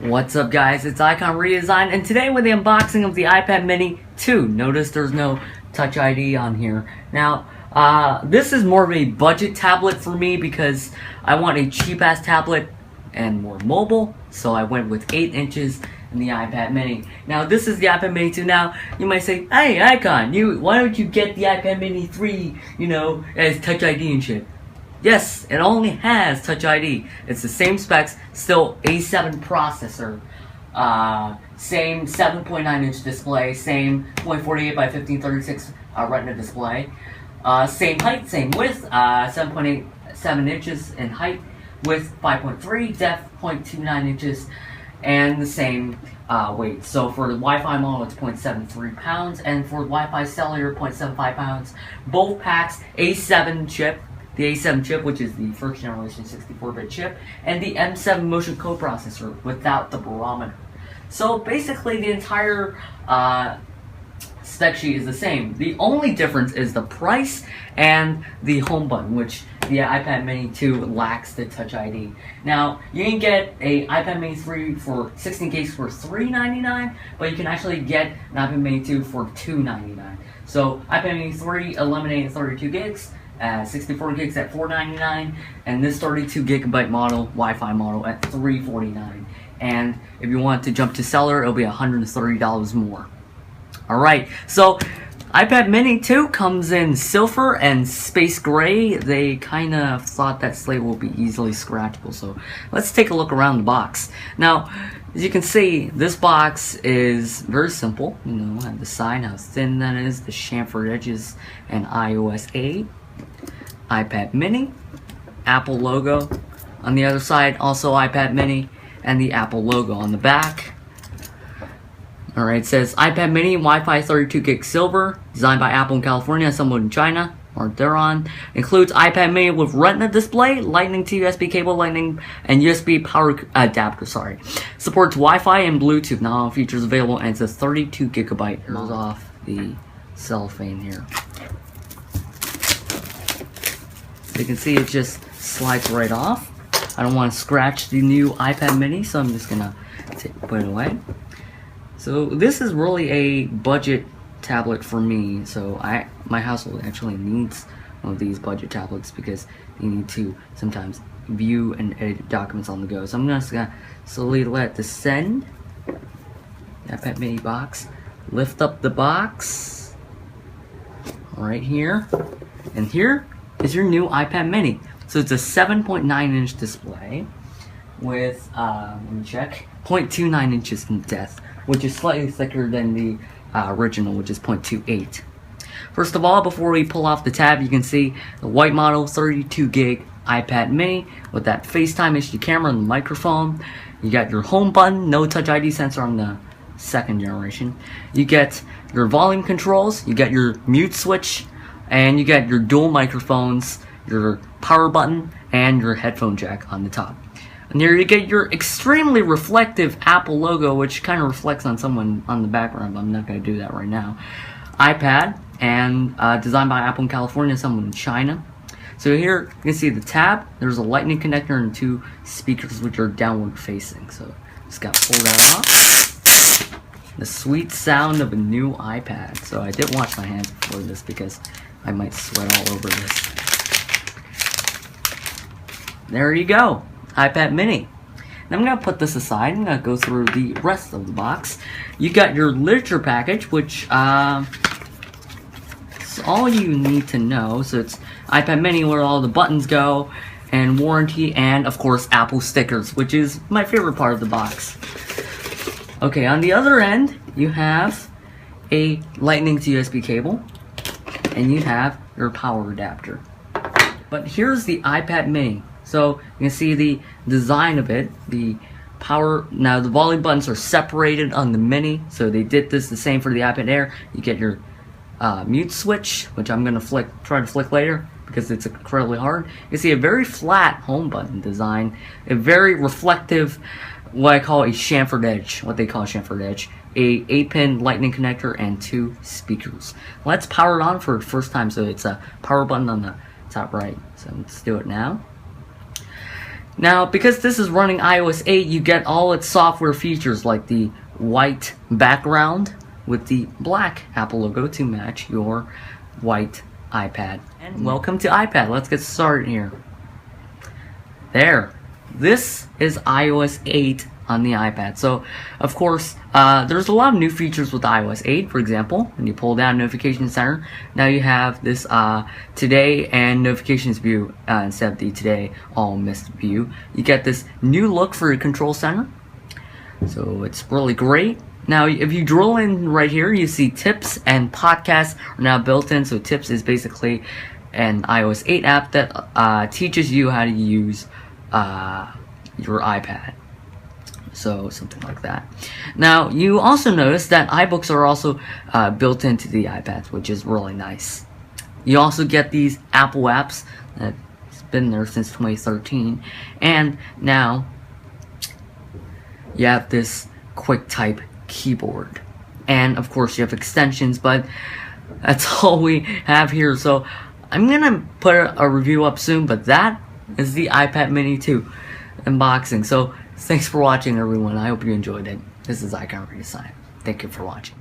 What's up guys, it's Icon Redesign, and today with the unboxing of the iPad mini 2. Notice there's no Touch ID on here. Now, this is more of a budget tablet for me because I want a cheap ass tablet and more mobile, so I went with 8 inches in the iPad mini. Now this is the iPad mini 2. Now, you might say, hey Icon, why don't you get the iPad mini 3, as Touch ID and shit? Yes, it only has Touch ID. It's the same specs, still A7 processor, same 7.9-inch display, same 0.48 by 1536 Retina display, same height, same width, 7.87 inches in height, width 5.3, depth 0.29 inches, and the same weight. So for the Wi-Fi model, it's 0.73 pounds, and for the Wi-Fi cellular, 0.75 pounds. Both packs A7 chip. The A7 chip, which is the first generation 64-bit chip, and the M7 motion coprocessor without the barometer. So basically the entire spec sheet is the same. The only difference is the price and the home button, which the iPad mini 2 lacks the Touch ID. Now, you can get a iPad mini 3 for 16 gigs for $399, but you can actually get an iPad mini 2 for $299. So iPad mini 3 eliminating 32 gigs, 64 gigs at $499, and this 32 gigabyte model, Wi-Fi model, at $349. And if you want to jump to cellular, it'll be $130 more. Alright, so iPad mini 2 comes in silver and space gray. They kind of thought that slate will be easily scratchable, so let's take a look around the box. Now, as you can see, this box is very simple. At the side, how thin that is, the chamfered edges, and iOS 8. iPad mini, Apple logo on the other side, also iPad mini, and the Apple logo on the back. Alright, it says iPad mini, Wi-Fi 32 gig silver, designed by Apple in California, assembled in China, or thereon. Includes iPad mini with Retina display, Lightning to USB cable, Lightning, and USB power adapter, Supports Wi-Fi and Bluetooth. Now all features available, and it's a 32 gigabyte. Here's off the cellophane here. So you can see it just slides right off. I don't want to scratch the new iPad mini, so I'm just gonna put it away. So this is really a budget tablet for me. So my household actually needs one of these budget tablets because you need to sometimes view and edit documents on the go. So I'm just gonna slowly let it descend. iPad mini box. Lift up the box right here, and here is your new iPad mini. So it's a 7.9-inch display with, let me check, 0.29 inches in depth, which is slightly thicker than the original, which is 0.28. First of all, before we pull off the tab, you can see the white model 32 gig iPad mini with that FaceTime HD camera and the microphone. You got your home button, no Touch ID sensor on the second generation. You get your volume controls, you got your mute switch, and you got your dual microphones, your power button, and your headphone jack on the top. And here you get your extremely reflective Apple logo, which kind of reflects on someone on the background, but I'm not going to do that right now. iPad, and designed by Apple in California, someone in China. So here you can see the tab. There's a lightning connector and 2 speakers which are downward facing. So just got to pull that off. The sweet sound of a new iPad. So I did wash my hands before this because I might sweat all over this. There you go, iPad mini. Now I'm going to put this aside. I'm going to go through the rest of the box. You got your literature package, which is all you need to know. So it's iPad mini where all the buttons go, and warranty, and of course Apple stickers, which is my favorite part of the box. Okay, on the other end, you have a Lightning to USB cable, and you have your power adapter. But here's the iPad mini. So you can see the design of it. The power, now the volume buttons are separated on the mini, so they did this the same for the iPad Air. You get your mute switch, which I'm gonna try to flick later because it's incredibly hard. You can see a very flat home button design, a very reflective, what I call a chamfered edge, what they call a chamfered edge, a 8-pin lightning connector, and 2 speakers. Let's power it on for the first time. So it's a power button on the top right. So let's do it now. Now, because this is running iOS 8, you get all its software features like the white background with the black Apple logo to match your white iPad. And welcome to iPad. Let's get started here. There. This is iOS 8 on the iPad. So, of course, there's a lot of new features with iOS 8. For example, when you pull down Notification Center, now you have this Today and Notifications view instead of the Today All Missed view. You get this new look for your Control Center. So it's really great. Now, if you drill in right here, you see Tips and Podcasts are now built in. So Tips is basically an iOS 8 app that teaches you how to use your iPad. So something like that. Now, you also notice that iBooks are also built into the iPads, which is really nice. You also get these Apple apps that's been there since 2013. And now you have this QuickType keyboard. And of course you have extensions, but that's all we have here. So I'm gonna put a review up soon, but that is the iPad mini 2 unboxing. So thanks for watching, everyone. I hope you enjoyed it. This is Icon Redesign. Thank you for watching.